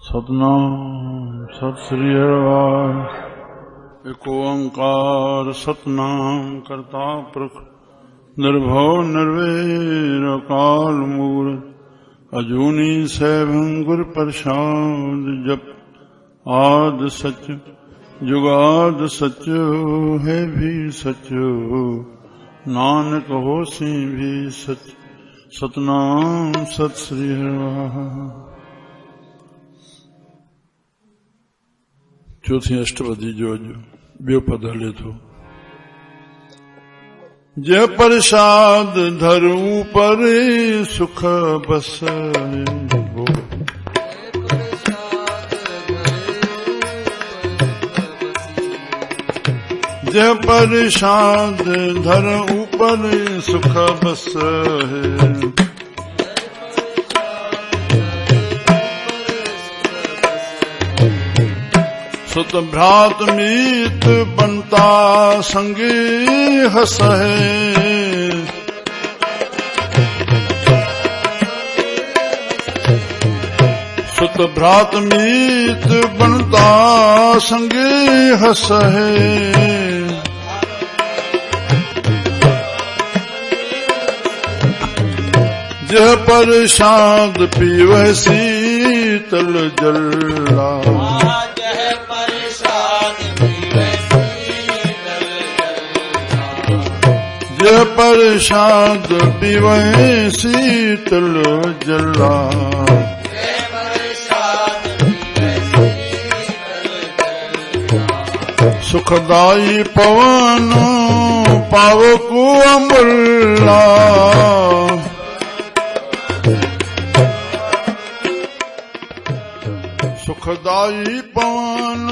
सतनाम सत श्री हरिवास। एक ओंकार सतनाम करता पुरख निर्भव निर्वैर अकाल मूर्त अजूनी सैभं गुर प्रसाद। जप आद सच जुगाद सच है भी सच, नानक होसी भी सच। सतनाम सत श्री हरिवास। चौथी अष्टपदी जो बे पद हले थो। जय प्रसाद धरू पर सुख बस, जय प्रसाद धर ऊपर सुख बस है। सुत भ्रात मीत बनता संगी हस है। सुत भ्रात मीत बनता संगी हस है। जह प्रसाद पीवह शीतल जला, जय प्रसाद पीवह शीतल जला। सुखदाई पवन पावकु अमृला, सुखदाई पवन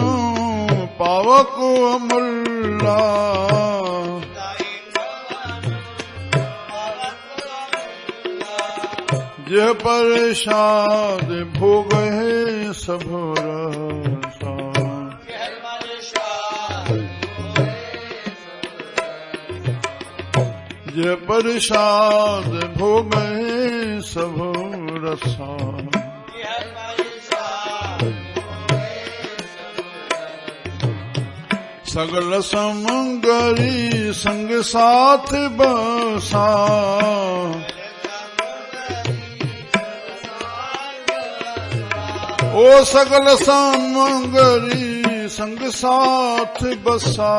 पावकु अमृला। जय प्रसाद भोग है सब रसा, जय प्रसाद भोग है सब रसा। सगल समंगरी संग साथ बसा, ओ सगल समंगरी संग साथ बसा।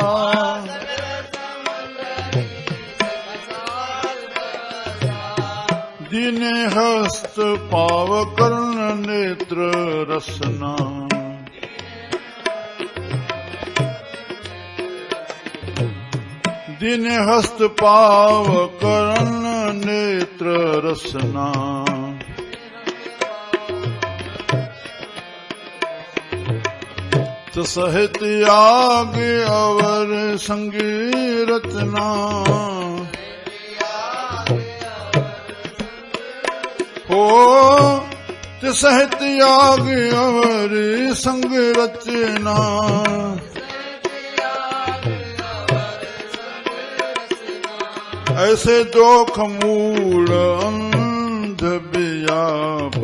दीने हस्त पाव कर्ण नेत्र रसना, दीने हस्त पाव कर्ण नेत्र रसना। सहित आग अवर संगी रचना, हो सहित आग अवर संग रचना। ऐसे दोख मूल अंध व्याप,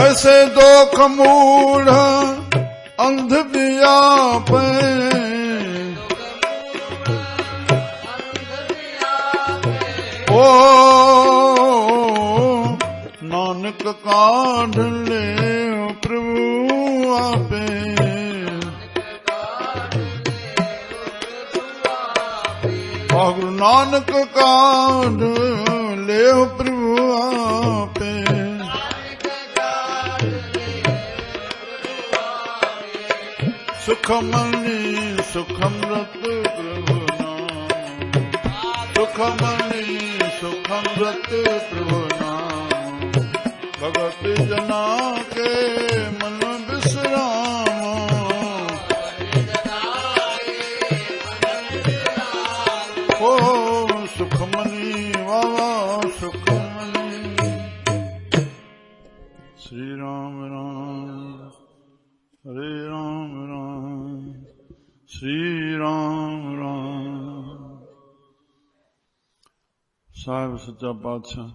ऐसे दोख मूढ़ अंध व्याप। ओ नानक काढ़ ले प्रभु आपे, गुरु नानक काढ़ ले प्रभु आपे। सुखमणि सुखमृत प्रभु नाम, सुखमणि सुखमृत प्रभु नाम। भगत जना के मन विश्राम, ओ सुखमणि वावा सुखमणि। श्री राम राम हरे राम राम श्री राम राम। साहिब सच्चा पातशाह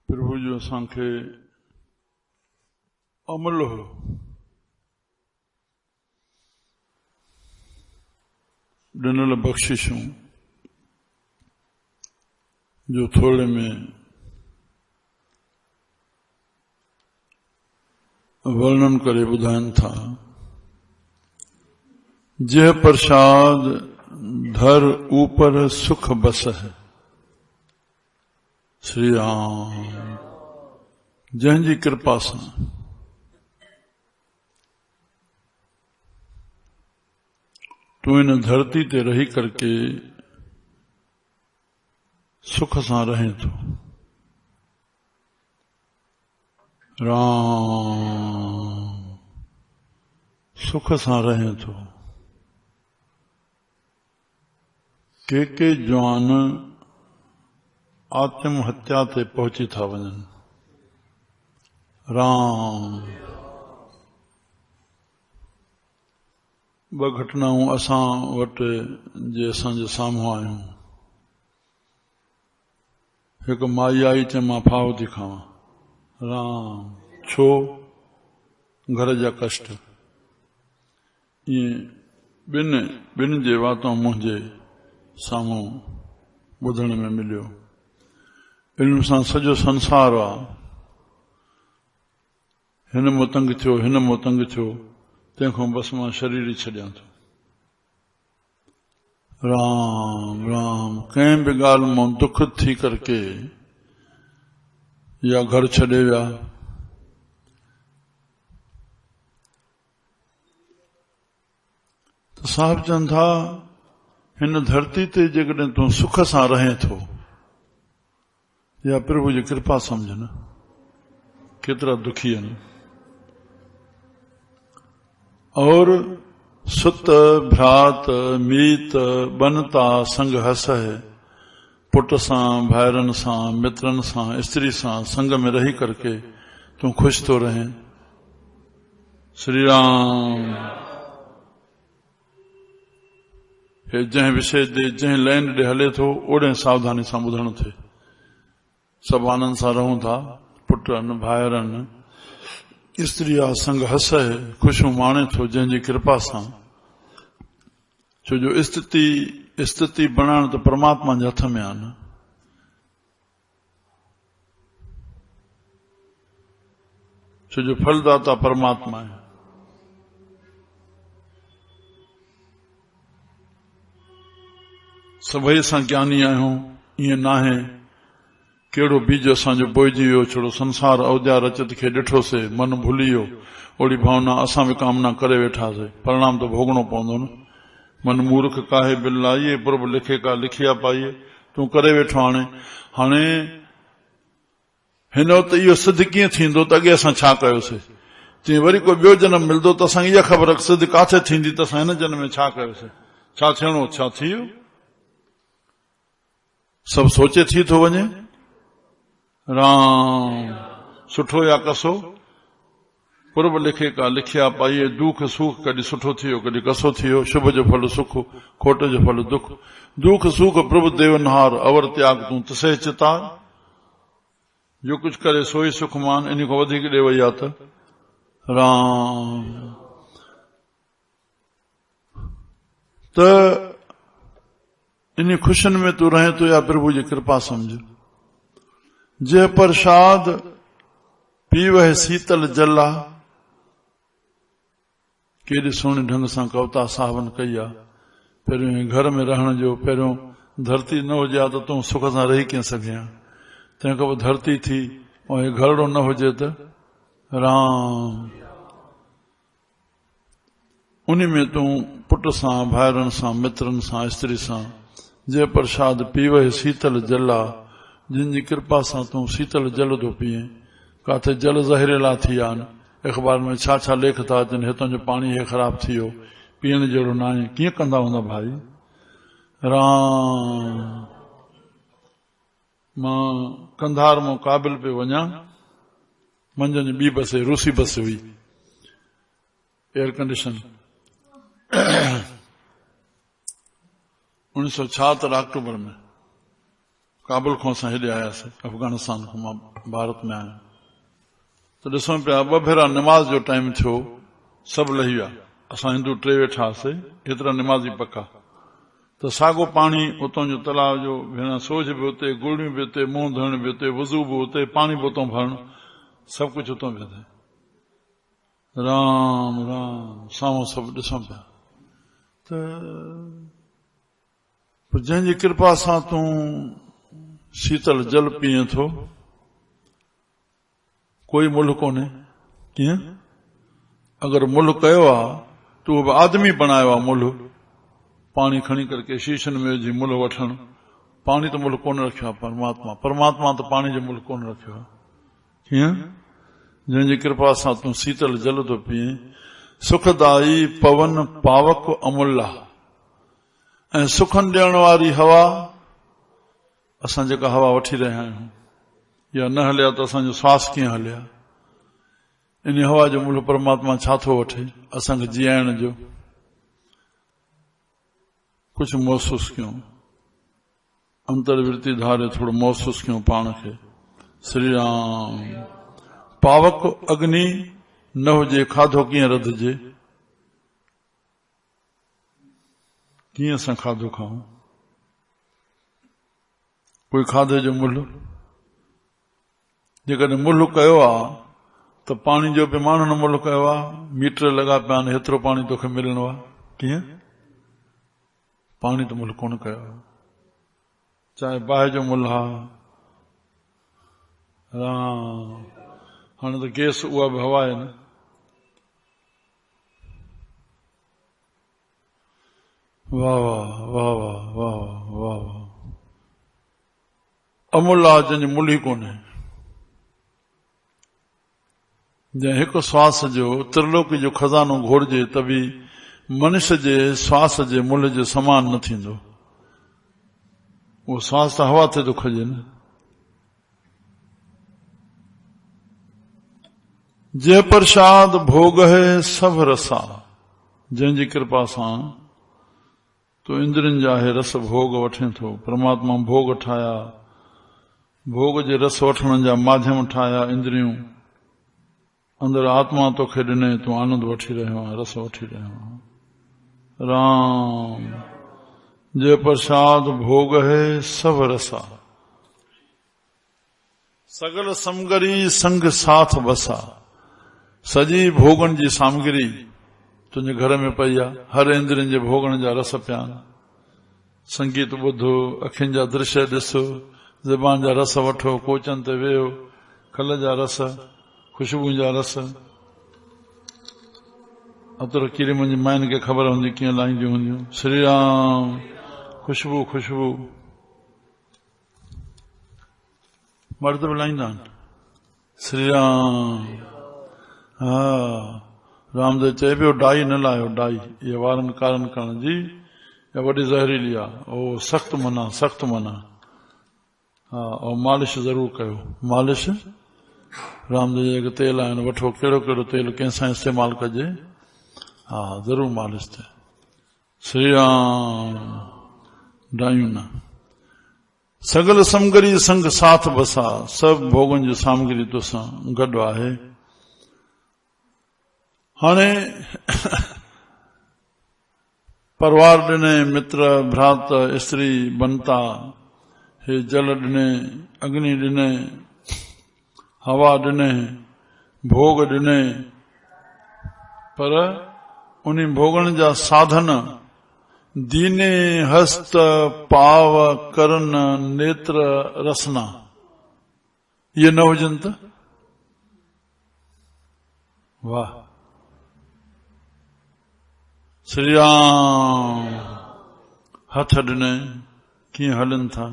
प्रभु जो असांखे अमल हो ॾिनल बख़्शिशूं जो थोड़े में वर्णन करे ॿुधाइनि था। जह प्रसाद धर ऊपर सुख बस है, श्री राम जंहिंजी कृपा सां तू इन धरती ते रही करके सुख सां रहे थो। राम सुख सां रहे थो। के जवान आत्महत्या ते पहुची था वञनि। राम ॿ घटनाऊं असां वटि जे असांजे साम्हूं आहियूं। हिकु माई आई चए मां फाव थी खावां। राम छो? घर जा कष्ट। ईअं ॿिनि जे वातों मुंहिंजे साम्हूं ॿुधण में मिलियो। इल्म सां सॼो संसार आहे। हिन मूं तंग थियो, हिन मूं तंग थियो, तंहिंखां बस मां शरीर ई छॾियां थो। राम राम कंहिं बि ॻाल्हि मां दुख थी करके या घर छॾे विया, त साहिब चवनि था हिन धरती ते जेकॾहिं तूं सुख सां रहे थो, या प्रभु जी कृपा समझ न। केतिरा दुखी आहिनि। और सुत भ्रात मीत बनता संग हस है, पुट सां भाइरनि सां मित्रनि सां स्त्री सां संग में रही करके तूं खुश तो रहे। श्री राम हे जंहिं विषय ते जंहिं लाइन ॾे हले थो ओॾे सावधानी सां ॿुधणु थिए। सभु आनंद सां रहूं था, पुटनि भाइरनि स्त्री आहे संग हस है, ख़ुशियूं माणे थो जंहिंजी कृपा सां। छो जो स्थिति बनाइण त परमात्मा जे हथ में आहे न। छो जो फलदाता परमात्मा आहे। सभई असां ज्ञानी आहियूं ईअं नाहे। कहिड़ो बीज असांजो बोइजी वियो, छोड़ो संसार अवध्या रचत खे ॾिठोसीं, मन भुली वियो, ओड़ी भावना असां बि कामना करे वेठासीं। परिणाम तो भोगणो पवंदो न। मन मूर्ख काहे बिल लाइए, प्रभु लिखे का लिखिया पाइए। तूं करे वेठो। हाणे हिन वक़्तु इहो सिद्ध कीअं थींदो त अॻे असां छा कयोसीं। तीअं वरी कोई ॿियो जनम मिलंदो त असांखे इहा ख़बर सिद्ध किथे थींदी त असां हिन जनम में छा कयोसीं, छा थियणो, छा थी वियो। सभु सोचे थी थो वञे। राम सुठो या कसो, पूर्व लिखे का लिखिया पाइए। दुख सुख कॾहिं सुठो थी वियो, कॾहिं कसो थी वियो। शुभ जो फल सुख, खोट जो फल दुख। दुख सुख प्रभु देवनहार, अवर त्याग तूं तसे चितार। जो कुछ करे सोई सुखमान, इन खां वधीक ॾे वई आहे त राम। त इन खुशियुनि में तूं रहे तो या प्रभु जी कृपा समझ। जय प्रसाद पीवह शीतल जला। केॾे सुहिणे ढंग सां कविता साहबन कई आहे। पहिरियों घर में रहण जो, पहिरियों धरती न हुजे हा त तूं सुख सां रही कीअं सघे हा। तंहिंखां पोइ धरती थी ऐं घरड़ो न हुजे त राम। उन में तूं पुट सां भाइरनि सां मित्रनि सां स्त्री सां जय प्रसाद पीवह शीतल जला। जिनकी कृपा सां तूं शीतल जल थो पीए। काथे जल ज़हरीला थी विया आहिनि। अख़बार में छा छा लेख था अचनि, हितां जो पाणी हे ख़राब थी वियो, पीअण जहिड़ो न आहे। कीअं कंदा हूंदा भाई। राम मां कंधार मां काबिल पे वञा। मंझंदि ॿी बस रूसी बस हुई, एयर कंडीशन। 1976 अक्टूबर में काबुल खां असां हेॾे आयासीं, अफगानिस्तान खां, मां भारत में आहियां। त ॾिसूं पिया 2 भेरा निमाज़ जो टाइम थियो, सभु लही विया, असां हिंदू 3 वेठा हुआसीं, एतिरा निमाज़ी पका। त साॻो पाणी उतां जो तलाव जो भेण सोज बि उते, गुड़ियूं बि उते, मुंहुं धोइण बि उते, वज़ू बि उते, पाणी बि उतां भरणु, सभु कुझु उतां पियो थिए। राम राम साम्हूं सभु ॾिसूं पिया। त जंहिंजी कृपा सां तूं शीतल जल पीए थो, कोई मुल्ह कोन्हे। कीअं? अगरि मुल्ह कयो आहे तो बि आदमी बनायो आहे मुल्ह, पाणी खणी करके शीशन में विझी मुल्ह वठणु। पाणी त मुल्ह कोन रखियो आहे परमात्मा, परमात्मा त पाणी जो मुल्ह कोन रखियो आहे। कीअं? जंहिंजी कृपा सां तूं शीतल जल थो पीए। सुखदाई पवन पावक अमुल्ला, ऐं सुखन ॾियण वारी हवा, असां जेका हवा वठी रहिया आहियूं, या न हलिया त असांजो श्वास कीअं हलिया, इन हवा जो मुल्ह परमात्मा छा थो वठे? असांखे जीअण जो कुझु महसूस कयूं, अंतर्वृत्ति धारे थोड़ो महसूस कयूं पाण खे। श्री राम। पावक अग्नि न हुजे, खाधो कीअं रधिजे? कीअं असां खाधो खाऊं? कोई खाधे जो मुल्ह, जेकॾहिं मुल्ह कयो आहे त पाणी जो बि माण्हुनि मुल्ह कयो आहे, मीटर लॻा पिया आहिनि, हेतिरो पाणी तोखे मिलणो आहे। कीअं? पाणी त मुल्ह कोन कयो आहे। चाहे बाहि जो मुल्ह आहे, हाणे त गैस उहा बि हवा आहे न। वाह वाह वाह वाह वाह वाह वाह। अमुल्ला जंहिंजो मुल्ह ई कोन्हे, जंहिं हिकु श्वास जो त्रिलोकी जो खज़ानो घोड़जे त बि मनुष्य जे श्वास जे मुल्ह जे समान न थींदो। उहो श्वास त हवा ते थो खजे न। जे प्रसाद भोग है सब रसा, जंहिंजी कृपा सां तो इंद्रियनि जा है रस भोग वठे थो। परमात्मा भोग ठाहिया, भोग जे रस वठण जा माध्यम ठाहिया इंद्रियूं, अंदर आत्मा तोखे ॾिने, तूं आनंद वठी रहियो आहे, रस वठी रहियो आहे। राम। जे प्रसाद भोग है सब रसा, सगल समगरी संग साथ बसा। सजी भोगन जी सामग्री तुंहिंजे घर में पई आहे, हर इंद्रियनि जे भोगन जा रस पिया आहिनि। संगीत ॿुधो, अखियुनि जा दृश्य ॾिसो, ज़बान जा रस वठो, कोचनि ते वेहो, खल जा रस, खुशबू जा रस। अतर कीरे मुंहिंजी माइनि खे ख़बर हूंदी कीअं लाहींदियूं हूंदियूं। श्री राम। खुशबू खुशबू मर्द बि लाहींदा आहिनि। श्री राम। हा, रामदेव चए पियो डाई न लायो, डाई इहा वारनि कारनि करण जी या वॾी ज़हरीली आहे, ओ सख़्त मना, सख़्त मना। हा, ऐं मालिश ज़रूर कयो, मालिश। रामदेव जेके तेल आहिनि वठो, कहिड़ो कहिड़ो तेल कंहिंसां इस्तेमाल कजे, हा ज़रूर मालिश थिए। श्री राम। डायूं न। सगल समगरी संग साथ बसा, सभु भोगन जी सामग्री तोसां गॾु आहे। हाणे परिवार ॾिने, मित्र भ्रात स्त्री बनता, हे जल ॾिने, अग्नि ॾिने, हवा ॾिने, भोग ॾिने, पर उन भोगन जा साधन दीने हस्त पाव करण नेत्र रसना ये न हुजनि त वाह। श्री राम। हथ ॾिने, कीअं हलनि था,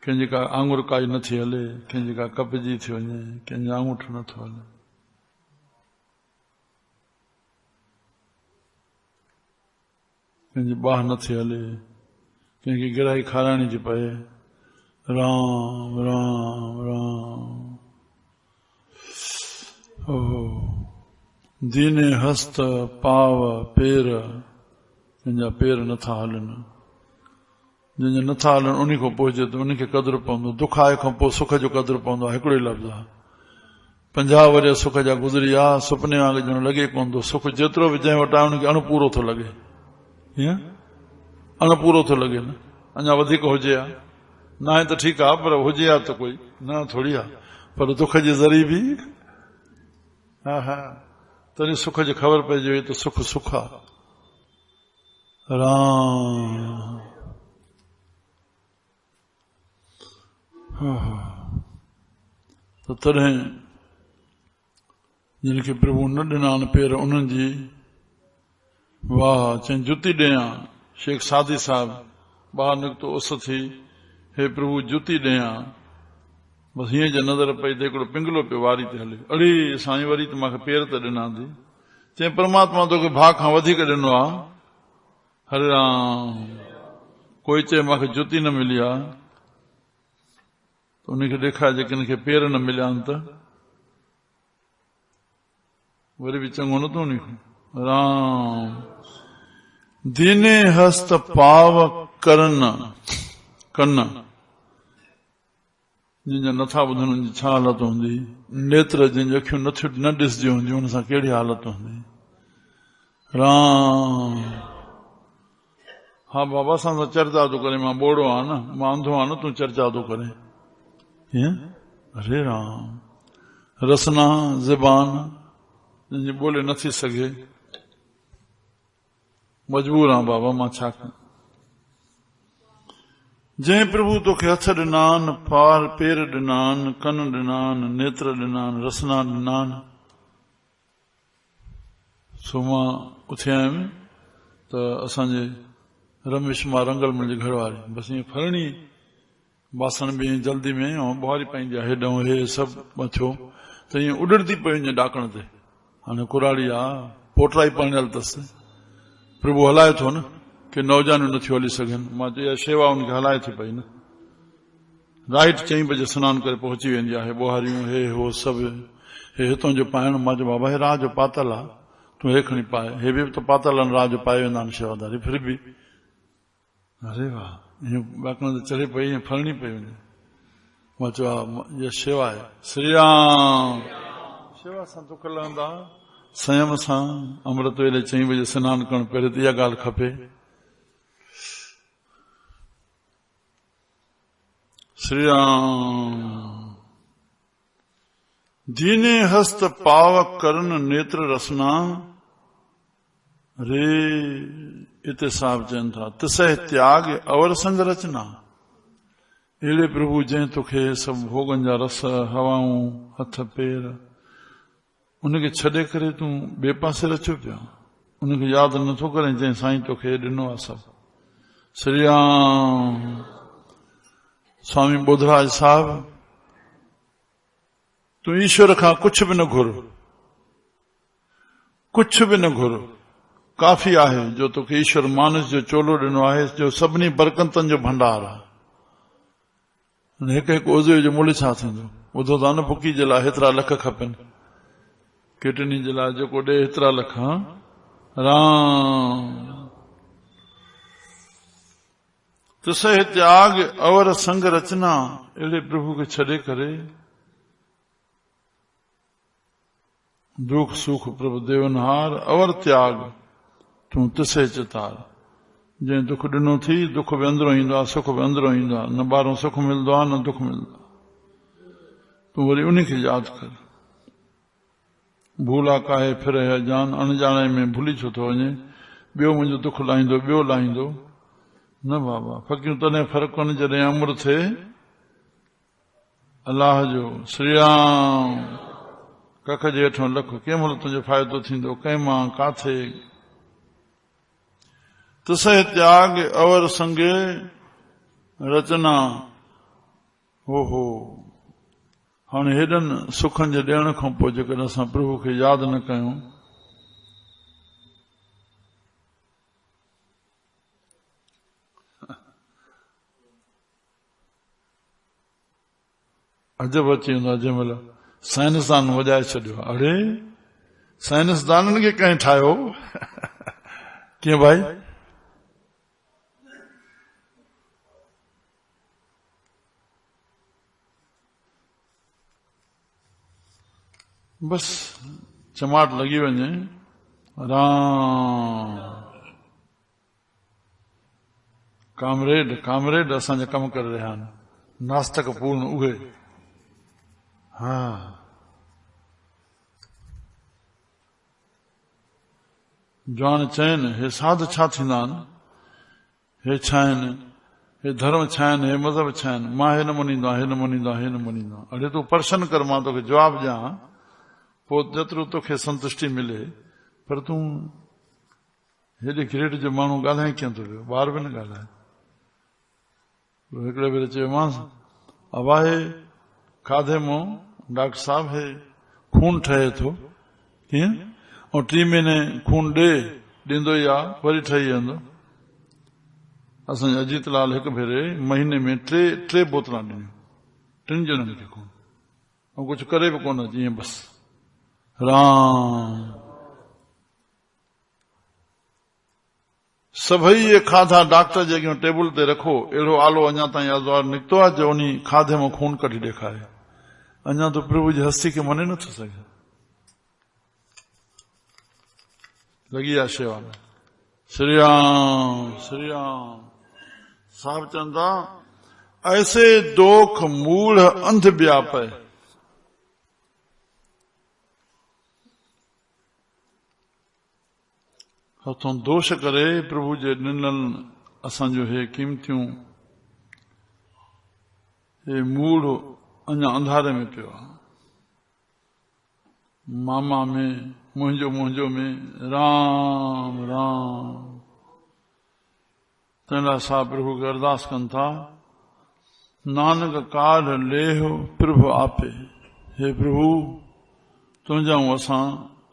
कंहिंजी का आंगुर काई नथी हले, कंहिंजी का कपजी थी वञे, कंहिंजो आंगूठो नथो हले। कंहिंजी बाह नथी हले, कंहिंखे गिराई खाराइणी थी पए। राम राम राम। ओ दीने हस्त पाव पेर, जिनजा पेर नथा हलनि, जिनजा नथा हलनि उन खां पहुचे तो उनखे क़दुरु पवंदो। दुख आए खां पोइ सुख जो क़दुरु पवंदो आहे। हिकिड़ो ई लफ़्ज़ आहे। 50 वरे सुख जा गुज़री विया, सुपने वांगुरु ॼण लॻे कोन थो। सुख जेतिरो बि जंहिं वटि आहे उनखे अणपूरो थो लॻे। हीअं अणपूरो थो लॻे न, अञा वधीक हुजे हा न आहे त ठीकु आहे, पर हुजे हा त कोई न थोरी आहे। पर दुख जे ज़रिए बि हा हा तॾहिं सुख जी ख़बर पइजी वई त सुख सुख आहे। राम त तॾहिं जिनखे प्रभु न ॾिना आहिनि पेर उन्हनि जी वाह चई जुती ॾियां। शेख सादी साहब ॿाहिरि निकितो उस थी, हे प्रभु जुती ॾियां। बसि हीअं जे नज़र पई त हिकिड़ो पिंगलो पियो वारी ते हले। अड़े साईं वरी त मूंखे पेर त ॾिना थी। चई परमात्मा तोखे भाउ खां वधीक ॾिनो आहे। हरे राम। कोई चए मूंखे जुती न मिली आहे त उनखे ॾेखारे जेके हिनखे पेर न मिलिया आहिनि त वरी बि चङो नथो उन खां। राम दीने हस्त पाव करन कन, जिनजा नथा ॿुधनि उनजी छा हालत हूंदी। नेत्र जिन अखियूं न ॾिसजी हूंदियूं उन सां कहिड़ी हालत हूंदी। राम हा बाबा असां सां चर्चा थो करे, मां ॿोड़ो आहियां न, मां अंधो आहियां न, तूं चर्चा थो करे। अरे राम रसना ज़बान जिनजी ॿोले नथी सघे, मजबूर आहियां बाबा मां छा कयां। जंहिं प्रभु तोखे हथ ॾिना आहिनि, पेर ॾिना आहिनि, कन ॾिना आहिनि, नेत्र ॾिना आहिनि, रसना ॾिना आहिनि। सो मां उथिया आहियूं त असांजे रमेश मां रंगल मुंहिंजे घर वारी बसि ईअं फलणी बासण बि जल्दी में ऐं ॿुहारी पंहिंजा हेॾो हे सभु थियो त ईअं उॾड़ती पई वञे ॾाकण ते। हाणे कुराड़ी आहे, पोटराई पणियल अथसि, प्रभु हलाए थो न कि नौजवानियूं नथियूं हली सघनि। मां चयो शेवा उनखे हलाए थी पई न। राइट 4 बजे सनानु करे पहुची वेंदी आहे। ॿुहारियूं हे हो सभु हे हितां जो पाइण। मां चयो बाबा हे राह जो पातल आहे, तूं हे खणी पाए। हे बि त पातल आहिनि, राह जो पाए वेंदा आहिनि शेवादारी, फिर बि अरे वाह ईअं ॾाकण ते चढ़ी पई, ईअं फलणी पई वञे। मां चयो इहा शेवा आहे। श्री राम शेवा सां दुख लहंदा, संयम सां अमृत वेले 4 बजे सनानु करणु पहिरियों त इहा ॻाल्हि खपे। श्री राम दीने हस्त पाव करन नेत्र रसना। रे इते साहब चवनि था तिसह त्याग अवर संग रचना। अहिड़े प्रभु जंहिं तोखे सभु भोगनि जा रस हवाऊं हथ पेर उनखे छॾे करे तूं ॿिए पासे रचियो पिया, उनखे यादि नथो करे जंहिं साईं तोखे ॾिनो आहे सभु। श्री राम स्वामी बोधराज साहब तूं ईश्वर खां कुछ बि न घुर, कुछ बि न घुर, काफ़ी आहे जो तोखे ईश्वर मानस जो चोलो ॾिनो आहे जो सभिनी बरकतनि जो भंडार आहे। हिकु हिकु उज़वे जो मुल्ह छा थींदो ॿुधो था न। बुकी जे लाइ हेतिरा लख खपनि, किडनी जे लाइ जेको ॾे हेतिरा लख। राम तिसह त्याग अवर संग रचना। अहिड़े प्रभु खे छॾे करे दुख सुख प्रभु देवनहार अवर त्याग तूं तिसे चितार। जंहिं दुख ॾिनो थी दुख बि अंदरो ईंदो आहे, सुख बि अंदरो ईंदो आहे। न ॿाहिरों सुख मिलंदो आहे न दुख मिलंदो आहे। तूं वरी उनखे यादि कर। भूला काहे फिर है जान, अणजाणे में भुली छो थो वञे। ॿियो मुंहिंजो दुख लाहींदो, ॿियो लाहींदो न बाबा। फ़क़ीर तॾहिं फ़र्क़ु कोन्हे जॾहिं अमृत थिए अलाह जो। श्री राम कख जे हेठों लख कंहिं महिल तुंहिंजो फ़ाइदो थींदो, कंहिं मां काथे। तिसह त्याग अवर संगे रचना। हो हाणे हेॾनि सुखनि जे ॾियण खां पोइ जेकॾहिं असां प्रभु खे यादि न कयूं अजब अची वेंदो आहे। जंहिं महिल साइंसदान वॼाए छॾियो, अड़े साइंसदाननि खे कंहिं ठाहियो कीअं भाई? बस चमाट लॻी वञे राम कामरेड असांजा कम करे रहिया आहिनि, नास्तिक पूर्ण उहे। हा जवान चइनि हे साध छा थींदा आहिनि, हे छा आहिनि, हे धर्म छा आहिनि, हे मज़हब छा आहिनि, मां हे न मञींदो आहियां, हे न मञींदो आहियां, हे न मञींदो आहियां। अड़े तूं प्रशन कर, मां तोखे जवाब ॾियां, पोइ जेतिरो तोखे संतुष्टि मिले। पर तूं हेॾे ग्रेड जो माण्हू ॻाल्हाए कीअं थो पियो, ॿार बि न ॻाल्हाए। हिकिड़े भेरे चयोमांसि अब आहे खाधे मां डॉक्टर साहब हे खून ठहे थो, कीअं? ऐं 3 महीने खून ॾींदो ई आहे, वरी ठही वेंदो। असांजे अजीत लाल हिकु भेरे महीने में 3 बोतलां ॾिनियूं, 3 ॼणनि खे खून, ऐं कुझु करे बि कोन, जीअं बस राम। सभई ये खाधा डॉक्टर जे अॻियां टेबल ते रखो, अहिड़ो आलो अञा ताईं आज़ार निकितो आहे जो उन खाधे मां खून कढी ॾेखारे। अञा तो प्रभु जी हस्ती खे मने नथो सघे, लॻी आहे शेवा में। श्री राम श्री राम। साहब चंदा ऐसे दोख मूढ़ अंध व्यापे, हथों दोष करे प्रभु जे ॾिनल असांजो हे कीमतियूं, हे मूढ़ अञा अंधारे में पियो आहे, मामा में मुंहिंजो में राम राम। तंहिं सां प्रभु खे अरदास कनि था, नानक काढ़ लेह प्रभु आपे। हे प्रभु तुंहिंजाऊं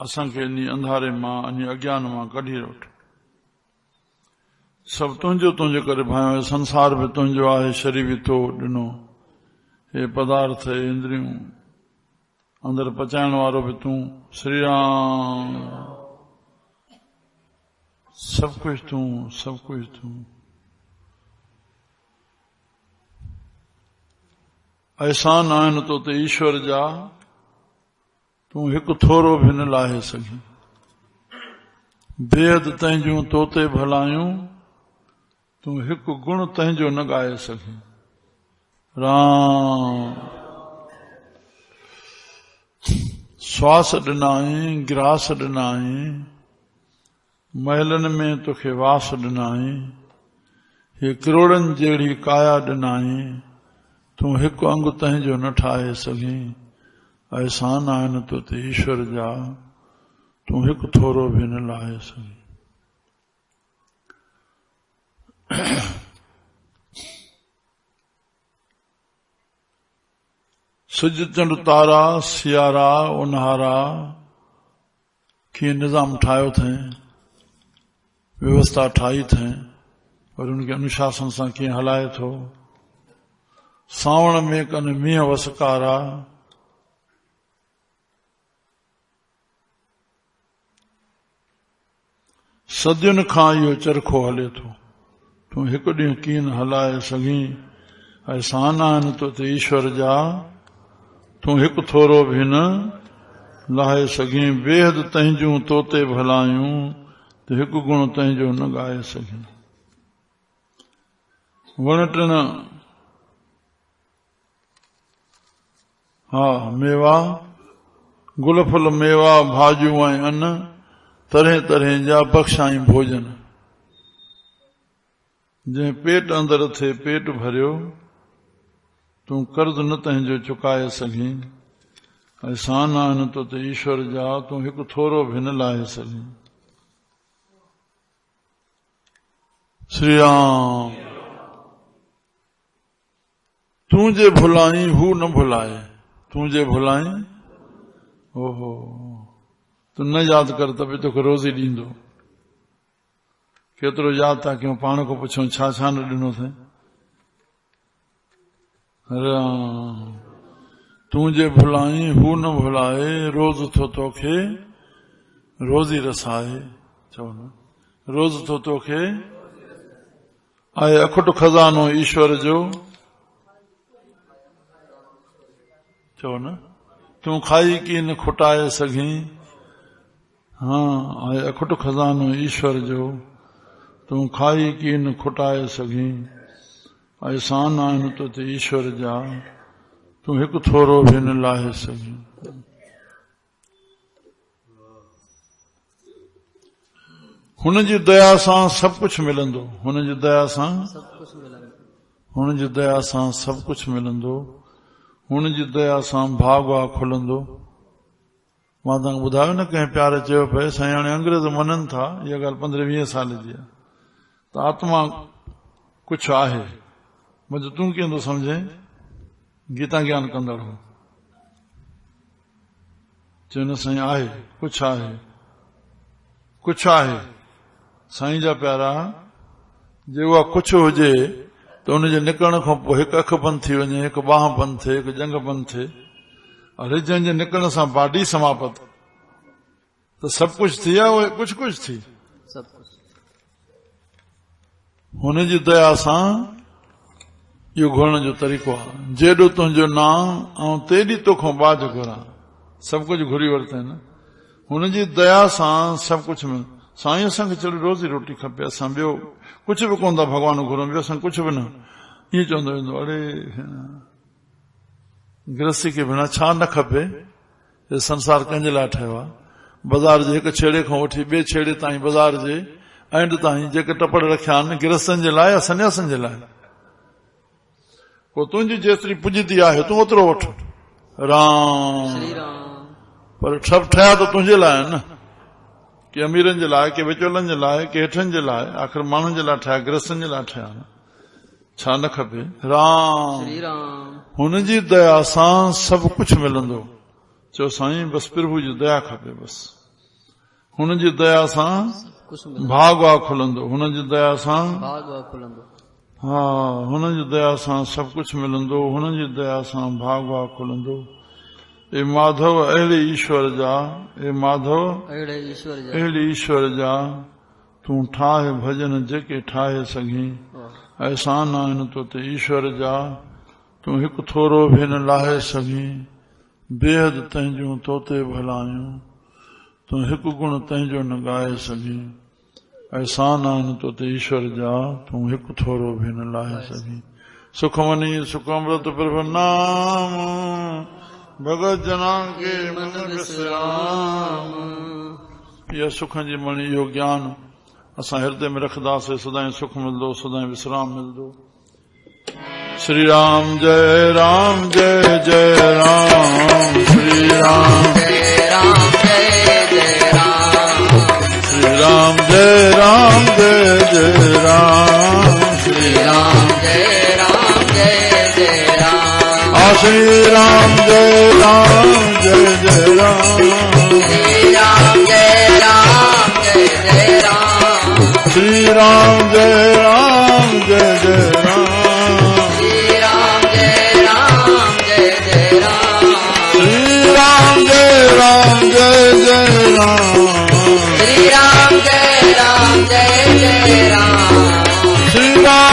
असांखे इन अंधारे मां, इन अज्ञान मां कढी वठ। सभु तुंहिंजो करे भाई, संसार बि तुंहिंजो आहे, शरीर बि तो ॾिनो, हे पदार्थ इंद्रियूं अंदर पचाइण वारो बि तूं। श्री राम। सब कुछ तूं। एहसान आहिनि तो ते ईश्वर जा, तूं हिकु थोरो बि न लाहे सघी। बेहद तंहिंजूं तो ते भलायूं, तूं हिकु गुण तंहिंजो न ॻाए सघी। राम। श्वास ॾिनाई, ग्रास ॾिनाई, महलनि में तोखे वास ॾिनाई, हे करोड़नि जहिड़ी काया ॾिनाई, तूं हिकु अंग तंहिंजो न ठाहे सघी। एहसान आहिनि तो ते ईश्वर जा, तूं हिकु थोरो बि न लाहे सघी। सिज चंड तारा सियारा उन्हारा कीअं निज़ाम ठाहियो अथई, व्यवस्था ठाही अथई, और उनखे अनुशासन सां कीअं हलाए थो। सावण में कनि मींहं वसकारा, सदियुनि खां इहो चरखो हले थो, तूं हिकु ॾींहुं कीअं न हलाए सघी। एहसान आहिनि तो ते ईश्वर जा, तूं हिकु थोरो बि न लाहे सघी। बेहद तंहिंजूं तो ते भलायूं, त हिकु गुण तंहिंजो न ॻाए सघी। वण टिण हा मेवा, गुल फुल मेवा भाॼियूं ऐं अन्न, तरह तरह जा बख़्शाई भोजन। जंहिं पेट अंदर थे पेट भरियो, तूं कर्ज न तंहिंजो चुकाए सघी। एहसान आहिनि तो ते ईश्वर जा, तूं हिकु थोरो बि न लाहे सघी। श्री राम। तूं जे भुलाई हू न भुलाए, तूं जे भुलाई ओहो, तूं न यादि कर त बि तोखे रोज़ी ॾींदो। केतिरो यादि था कयूं, पाण को पुछूं छा छा न ॾिनो अथई। तूं जे भुलाई हू न भुलाए, रोज़ थो तोखे रोज़ी रस आहे चओ न रोज़ तो तोखे आहे अखुट खज़ानो ईश्वर जो चओ न तूं खाई की न खुटाए सघीं हाँ आहे अखुट खज़ानो ईश्वर जो तूं खाई की न खुटाए सघीं एहसान आहिनि तो ते ईश्वर जा तूं हिकु थोरो बि न लाहे सघीं हुन जी दया सां सभु कुझु मिलंदो हुन जी दया सां हुन जी दया सां सभु कुझु मिलंदो हुन जी दया सां भाग वाह खुलंदो मां तव्हांखे ॿुधायो न कंहिं प्यारे चयो पिए साईं हाणे अंग्रेज मञनि था इहा ॻाल्हि 15-20 साल जी आहे त आत्मा कुझु आहे मुंहिंजो तूं कीअं थो सम्झे गीता ज्ञान कंदड़ हो चयो न साईं आहे कुझु आहे साईं जा प्यारा जे उहा कुझु हुजे त उनजे निकिरण खां पोइ हिकु अखि बंदि थी वञे हिकु बांह बंदि थिए हिकु जंग बंदि थिए रिजन जे निकिरण सां बाडी समाप्त त सभु कुझु थी आहे उहे कुझु थी हुन जी दया सां इहो घुरण जो तरीक़ो आहे जेॾो तुंहिंजो नाम ऐं तेॾी तोखां बाज घुरां सभु कुझु घुरी वरिते न हुन जी दया सां सभु कुझु मिल साईं असांखे चलो रोज़ी रोटी खपे असां ॿियो कुझु बि कोन था भॻवान घुरूं ॿियो असां कुझु बि न ईअं चवंदो वेंदो अड़े गृहस्थी खे बिना छा न खपे हे संसार कंहिंजे लाइ ठहियो आहे बाज़ार जे हिकु छेड़े खां वठी ॿिए छेड़े ताईं बाज़ार जे एंड ताईं जेके टपड़ रखिया आहिनि गृहस्थनि जे लाइ या सन्यासनि जे लाइ पोइ तुंहिंजी जेतिरी पुॼती आहे तूं ओतिरो वठ राम पर सभु ठहिया त तुंहिंजे लाइ आहिनि न के अमीरनि जे लाइ के विचोलनि जे लाइ के हेठनि जे लाइ आख़िर माण्हुनि जे लाइ ठहिया गृहस्थनि जे लाइ ठहिया छा न खपे राम हुन जी दया सां सभु कुझु मिलंदो चओ साईं बसि प्रभु जी दया खपे बसि हुन जी दया सां भाग वाह खुलंदो हुन जी दया सां हा हुन जी दया सां सभु कुझु मिलंदो हुन जी दया सां भाग वाह खुलंदो ए माधव अहिड़े ईश्वर जा अहिड़े ईश्वर जा तूं ठाहे भजन जेके ठाहे सघीं एहसान आहिनि तो ते ईश्वर जा तूं हिकु थोरो बि न लाहे सघीं बेहद तंहिंजूं तोते भलायूं तूं हिकु गुण तंहिंजो न ॻाए सघीं एहसान आहिनि तो ते ईश्वर जा तूं हिकु थोरो बि न लाहे सघीं सुखमनी सुखमृत प्रभु नाम भगत जना के मन विश्राम इहा सुख जी मणी इहो ज्ञान असां हृदय में रखदासीं सदाईं सुख मिलंदो सदाईं विश्राम मिलंदो श्री राम जय जय राम श्री राम जय जय राम श्री राम जय जय राम श्री राम जय जय राम श्री राम जय जय राम श्री राम जय जय राम श्री राम जय जय राम श्री राम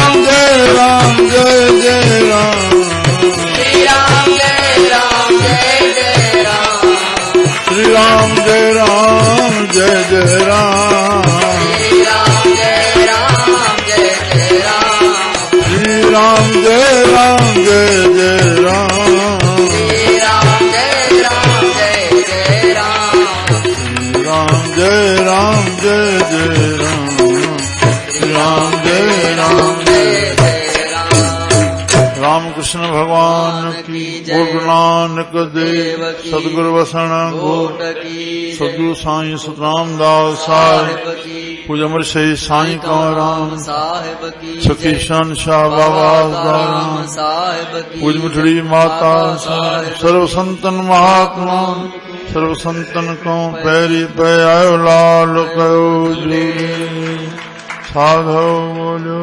श्री राम जय जय राम श्री राम जय जय राम श्री राम जय जय राम राम जय जय राम राम जय राम कृष्ण भगवान की गुरु नानक देव सदगुरु वसण गोट सदगुरु साईं सतनाम दास साहिब पूज अमर शही साईं कंवराम सखी शन शाह बाबा पूज मिठड़ी माता सर्व संतन महात्मा सर्व संतन को पैरी पे आयो लाल कयो जी साधो बोलो